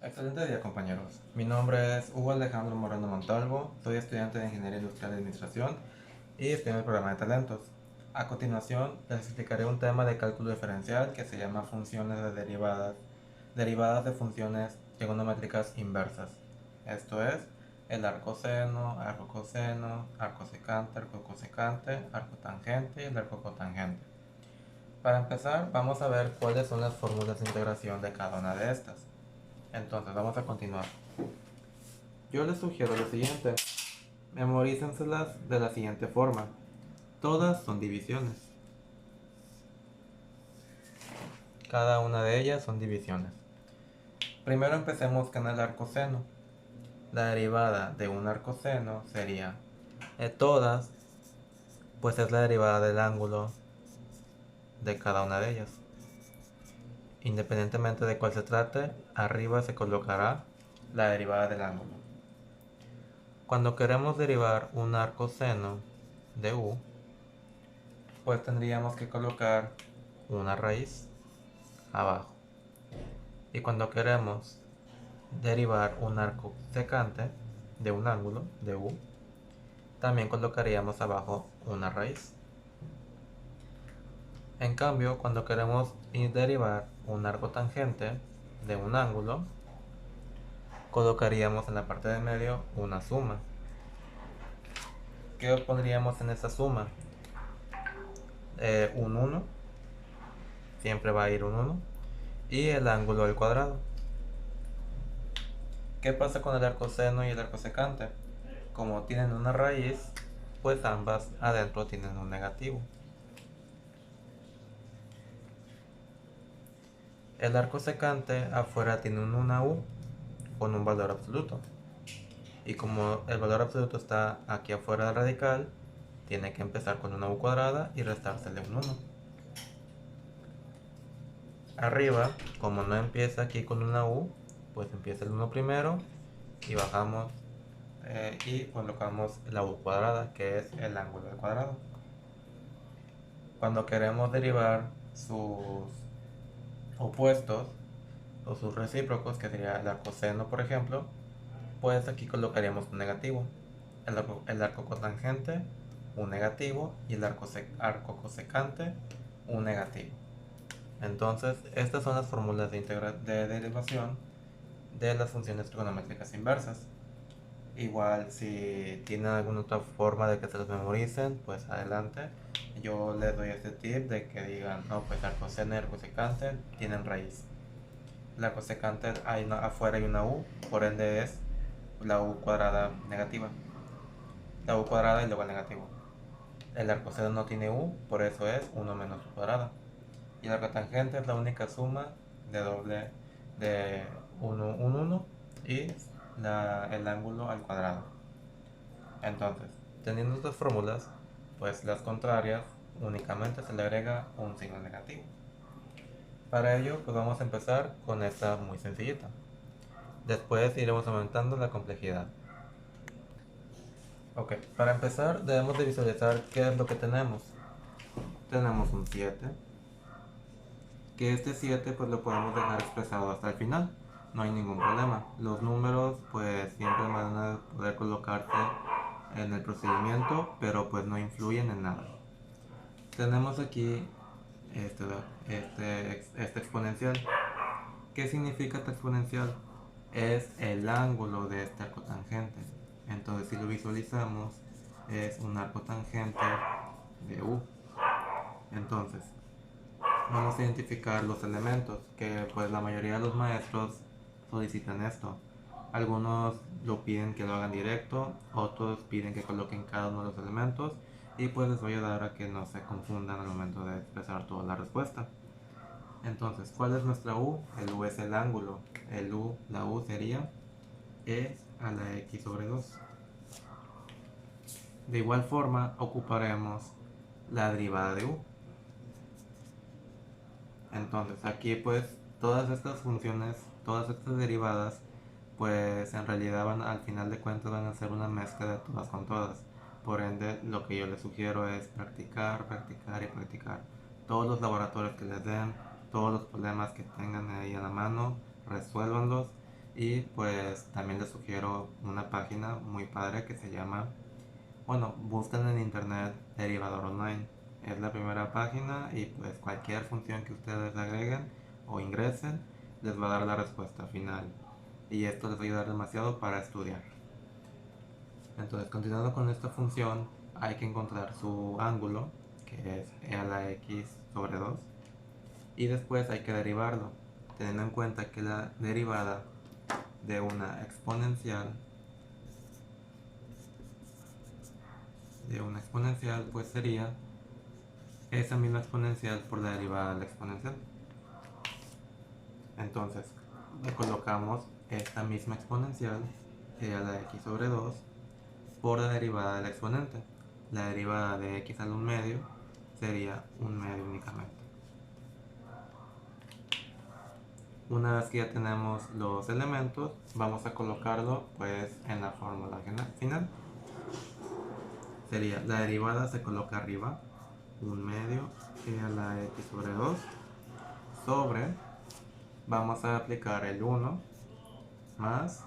Excelente día, compañeros. Mi nombre es Hugo Alejandro Moreno Montalvo, soy estudiante de Ingeniería Industrial y Administración y estoy en el programa de talentos. A continuación, les explicaré un tema de cálculo diferencial que se llama funciones de derivadas de funciones trigonométricas inversas. Esto es el arco seno, arco coseno, arco secante, arco cosecante, arco tangente y el arco cotangente. Para empezar, vamos a ver cuáles son las fórmulas de integración de cada una de estas. Entonces, vamos a continuar. Yo les sugiero lo siguiente: memorícenselas de la siguiente forma. Todas son divisiones. Cada una de ellas son divisiones. Primero empecemos con el arcoseno. La derivada de un arcoseno sería todas, pues es la derivada del ángulo de cada una de ellas. Independientemente de cuál se trate, arriba se colocará la derivada del ángulo. Cuando queremos derivar un arcoseno de u, pues tendríamos que colocar una raíz abajo. Y cuando queremos derivar un arco secante de un ángulo de u, también colocaríamos abajo una raíz. En cambio, cuando queremos derivar un arco tangente de un ángulo, colocaríamos en la parte de medio una suma. ¿Qué pondríamos en esa suma? Un 1, siempre va a ir un 1, y el ángulo al cuadrado. ¿Qué pasa con el arcoseno y el arcosecante? Como tienen una raíz, pues ambas adentro tienen un negativo. El arcosecante afuera tiene una u con un valor absoluto. Y como el valor absoluto está aquí afuera del radical, tiene que empezar con una u cuadrada y restársele un 1. Arriba, como no empieza aquí con una u, pues empieza el 1 primero y bajamos y colocamos la u cuadrada, que es el ángulo del cuadrado. Cuando queremos derivar sus opuestos o sus recíprocos, que sería el arcoseno, por ejemplo, pues aquí colocaríamos un negativo. El arco cotangente, un negativo, y el arco cosecante, un negativo. Entonces, estas son las fórmulas de derivación de las funciones trigonométricas inversas. Igual, si tienen alguna otra forma de que se los memoricen, pues adelante. Yo les doy este tip de que digan, no, pues arcoseno y arcosecante tienen raíz. La cosecante afuera hay una u, por ende es la u cuadrada negativa. La u cuadrada y luego el negativo. El arcoseno no tiene u, por eso es 1 menos u cuadrada. Y la cotangente es la única suma de 1 y el ángulo al cuadrado. Entonces, teniendo estas fórmulas, pues las contrarias únicamente se le agrega un signo negativo. Para ello, pues vamos a empezar con esta muy sencillita. Después iremos aumentando la complejidad. Ok, para empezar debemos de visualizar qué es lo que tenemos. Tenemos un 7, que este 7 pues lo podemos dejar expresado hasta el final, no hay ningún problema. Los números pues siempre van a poder colocarse en el procedimiento, pero pues no influyen en nada. Tenemos aquí este exponencial. ¿Qué significa este exponencial? Es el ángulo de este arco tangente. Entonces, si lo visualizamos, es un arco tangente de u. Entonces, vamos a identificar los elementos, que pues la mayoría de los maestros solicitan esto. Algunos lo piden que lo hagan directo, otros piden que coloquen cada uno de los elementos, y pues les voy a dar a que no se confundan al momento de expresar toda la respuesta. Entonces, ¿cuál es nuestra u? El u es el ángulo. La u sería e a la x sobre 2. De igual forma, ocuparemos la derivada de u. Entonces, aquí pues todas estas funciones, todas estas derivadas, pues en realidad al final de cuentas van a ser una mezcla de todas con todas. Por ende, lo que yo les sugiero es practicar, practicar y practicar. Todos los laboratorios que les den, todos los problemas que tengan ahí a la mano, resuélvanlos Y pues también les sugiero una página muy padre que se llama, bueno, buscan en internet derivador online. Es la primera página y pues cualquier función que ustedes agreguen o ingresen les va a dar la respuesta final. Y esto les va a ayudar demasiado para estudiar. Entonces, continuando con esta función, hay que encontrar su ángulo, que es e a la x sobre 2, y después hay que derivarlo, teniendo en cuenta que la derivada de una exponencial pues sería esa misma exponencial por la derivada de la exponencial. Entonces, le colocamos esta misma exponencial, e a la x sobre 2, por la derivada del exponente. La derivada de x al 1 medio sería 1 medio únicamente. Una vez que ya tenemos los elementos, vamos a colocarlo pues en la fórmula final. Sería la derivada se coloca arriba, 1 medio e a la x sobre 2 sobre, vamos a aplicar el 1 más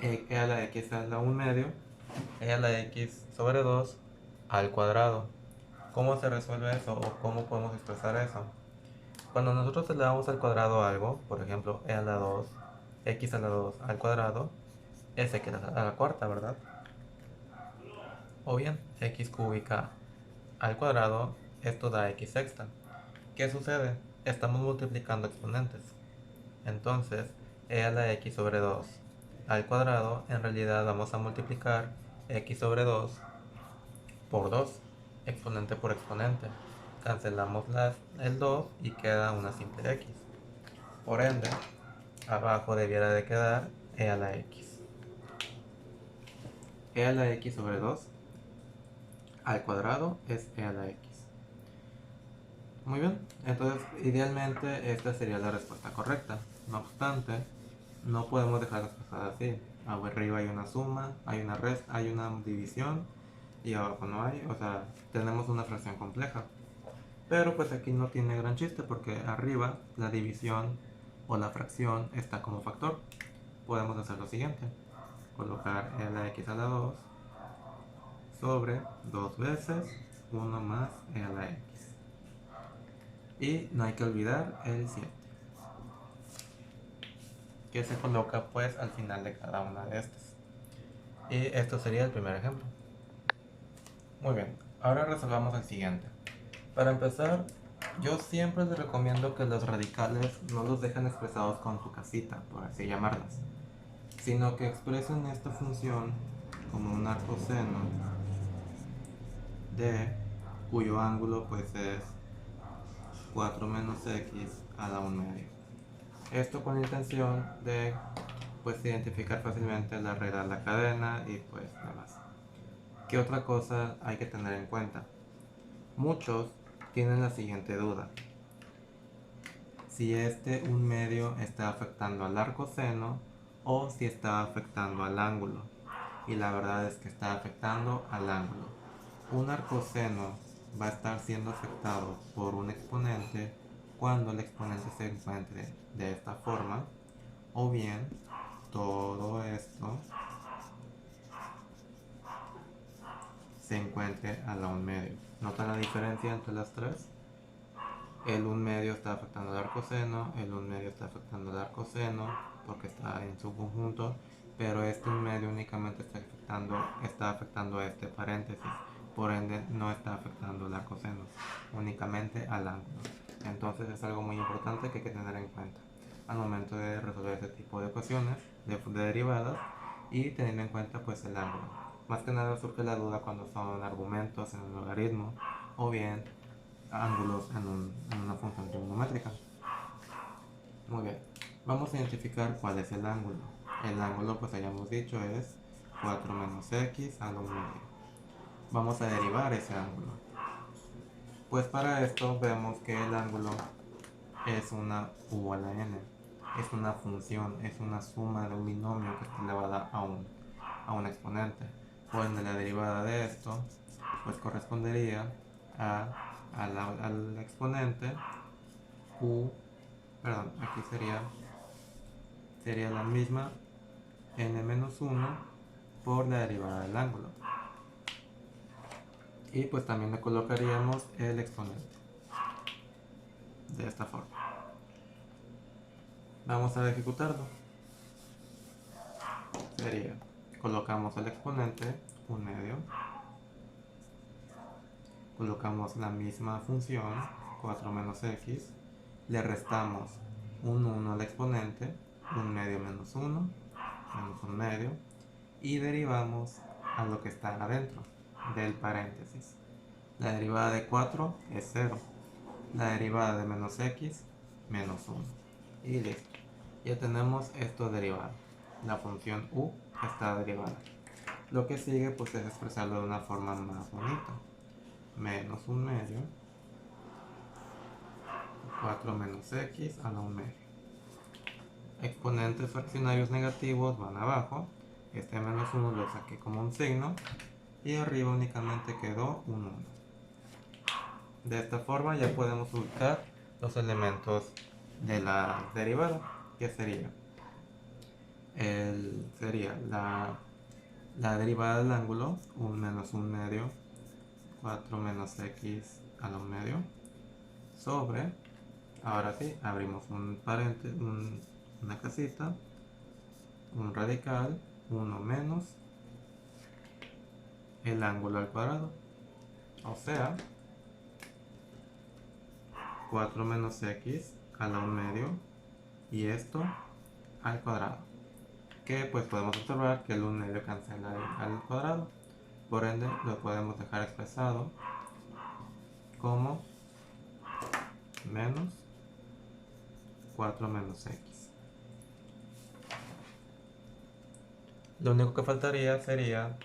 e a la x a la 1 medio e a la x sobre 2 al cuadrado. ¿Cómo se resuelve eso o cómo podemos expresar eso? Cuando nosotros elevamos al cuadrado algo, por ejemplo, e a la 2, x a la 2 al cuadrado, es x a la cuarta, ¿verdad? O bien, x cúbica al cuadrado, esto da x sexta. ¿Qué sucede? Estamos multiplicando exponentes. Entonces, e a la x sobre 2 al cuadrado, en realidad vamos a multiplicar x sobre 2 por 2, exponente por exponente. Cancelamos el 2 y queda una simple x. Por ende, abajo debiera de quedar e a la x. E a la x sobre 2 al cuadrado es e a la x. Muy bien, entonces idealmente esta sería la respuesta correcta. No obstante, no podemos dejar de expresar así. Arriba hay una suma, hay una resta, hay una división y abajo no hay, o sea, tenemos una fracción compleja. Pero pues aquí no tiene gran chiste porque arriba la división o la fracción está como factor. Podemos hacer lo siguiente: colocar e a la x a la 2 sobre 2 veces 1 más e a la x. Y no hay que olvidar el 7, que se coloca pues al final de cada una de estas. Y esto sería el primer ejemplo. Muy bien, ahora resolvamos el siguiente. Para empezar, yo siempre les recomiendo que los radicales no los dejen expresados con su casita, por así llamarlas, sino que expresen esta función como un arcoseno de cuyo ángulo pues es 4 menos x a la 1 medio. Esto con la intención de pues identificar fácilmente la regla de la cadena y pues demás. ¿Qué otra cosa hay que tener en cuenta? Muchos tienen la siguiente duda: si este 1 medio está afectando al arcoseno o si está afectando al ángulo. Y la verdad es que está afectando al ángulo. Un arcoseno va a estar siendo afectado por un exponente cuando el exponente se encuentre de esta forma, o bien todo esto se encuentre a la 1 medio. ¿Notan la diferencia entre las tres? El 1 medio está afectando al arcoseno, el 1 medio está afectando al arcoseno porque está en su conjunto, pero este 1 medio únicamente está afectando a este paréntesis, por ende no está afectando al arcoseno, únicamente al ángulo. Entonces es algo muy importante que hay que tener en cuenta al momento de resolver este tipo de ecuaciones de derivadas y teniendo en cuenta pues el ángulo. Más que nada surge la duda cuando son argumentos en el logaritmo o bien ángulos en una función trigonométrica. Muy bien, vamos a identificar cuál es el ángulo. El ángulo, pues hayamos dicho, es 4 menos x a la 1 medio. Vamos a derivar ese ángulo. Pues para esto vemos que el ángulo es una u a la n. Es una función, es una suma de un binomio que está elevada a un exponente. Por ende, la derivada de esto pues correspondería al exponente u, perdón, aquí sería sería la misma n-1 por la derivada del ángulo. Y pues también le colocaríamos el exponente de esta forma. Vamos a ejecutarlo. Sería, colocamos el exponente, 1/2, colocamos la misma función, 4 menos x, le restamos un 1 al exponente, 1/2 menos 1, menos 1/2, y derivamos a lo que está adentro del paréntesis. La derivada de 4 es 0, la derivada de menos x, menos 1, y listo. Ya tenemos esto derivado. La función u está derivada. Lo que sigue pues es expresarlo de una forma más bonita. Menos 1/2, 4 menos x a la 1/2. Exponentes fraccionarios negativos van abajo. Este menos 1 lo saqué como un signo. Y arriba únicamente quedó un 1. De esta forma ya podemos ubicar los elementos de la derivada, que sería la derivada del ángulo, 1 menos 1/2, 4 menos x a la 1/2, sobre, ahora sí, abrimos un paréntesis, una casita, un radical, 1 menos el ángulo al cuadrado, o sea, 4 menos x a la 1/2 y esto al cuadrado, que pues podemos observar que el 1/2 cancela al cuadrado, por ende lo podemos dejar expresado como menos 4 menos x. Lo único que faltaría sería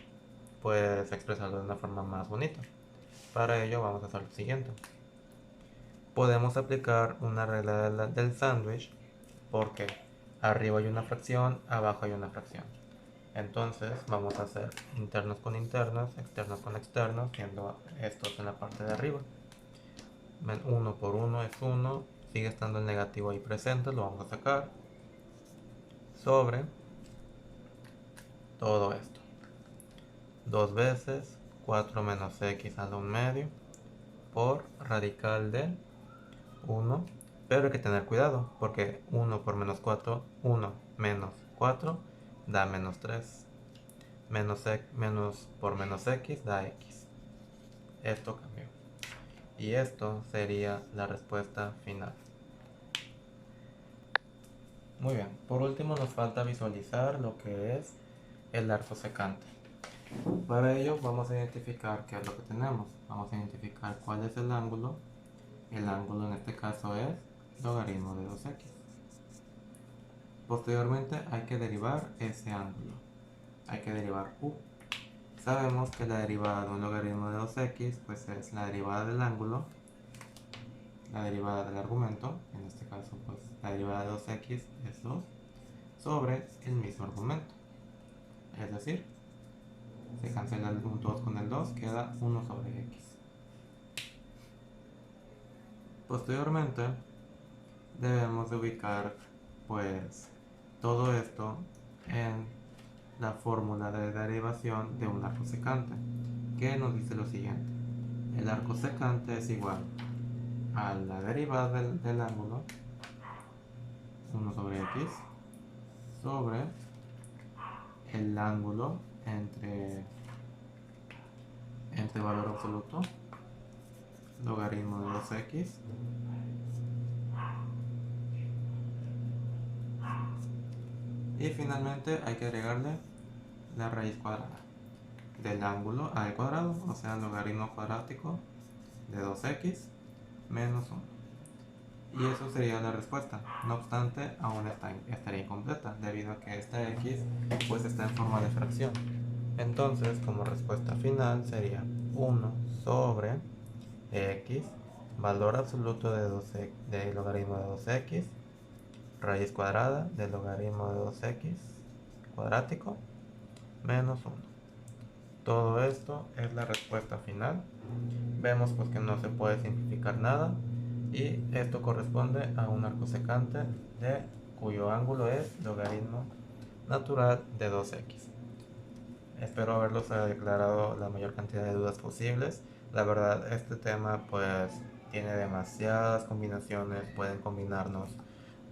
pues expresarlo de una forma más bonita. Para ello vamos a hacer lo siguiente. Podemos aplicar una regla del sándwich porque arriba hay una fracción, abajo hay una fracción. Entonces vamos a hacer internos con internos, externos con externos, siendo estos en la parte de arriba. 1 por 1 es 1, sigue estando el negativo ahí presente, lo vamos a sacar, sobre todo esto. 2 veces 4 menos x a la 1/2 por radical de 1, pero hay que tener cuidado porque 1 por menos 4, 1 menos 4 da menos 3, menos por menos x da x. Esto cambió y esto sería la respuesta final. Muy bien, por último nos falta visualizar lo que es el arco secante. Para ello vamos a identificar qué es lo que tenemos. Vamos a identificar cuál es el ángulo. El ángulo en este caso es logaritmo de 2x. Posteriormente hay que derivar ese ángulo. Hay que derivar u. Sabemos que la derivada de un logaritmo de 2x pues es la derivada del ángulo, la derivada del argumento, en este caso pues la derivada de 2x es 2, sobre el mismo argumento. Es decir, se cancela el 2 con el 2, queda 1 sobre x. Posteriormente debemos de ubicar pues todo esto en la fórmula de derivación de un arco secante, que nos dice lo siguiente: el arco secante es igual a la derivada del ángulo, 1 sobre x, sobre el ángulo entre valor absoluto, logaritmo de 2x, y finalmente hay que agregarle la raíz cuadrada del ángulo al cuadrado, o sea, el logaritmo cuadrático de 2x menos 1. Y eso sería la respuesta. No obstante, aún estaría incompleta, debido a que esta x pues está en forma de fracción. Entonces, como respuesta final sería 1 sobre x, valor absoluto de logaritmo de 2x, raíz cuadrada del logaritmo de 2x cuadrático, menos 1. Todo esto es la respuesta final. Vemos pues que no se puede simplificar nada y esto corresponde a un arco secante de cuyo ángulo es logaritmo natural de 2x. Espero haberlos aclarado la mayor cantidad de dudas posibles. La verdad, este tema pues tiene demasiadas combinaciones, pueden combinarnos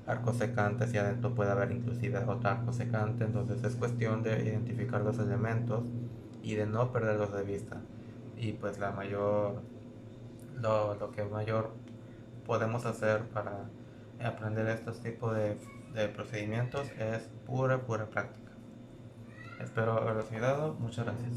arcos secantes y adentro puede haber inclusive otro arco secante, entonces es cuestión de identificar los elementos y de no perderlos de vista. Y pues lo que mayor podemos hacer para aprender estos tipos de procedimientos es pura práctica. Espero haberlos ayudado. Muchas gracias.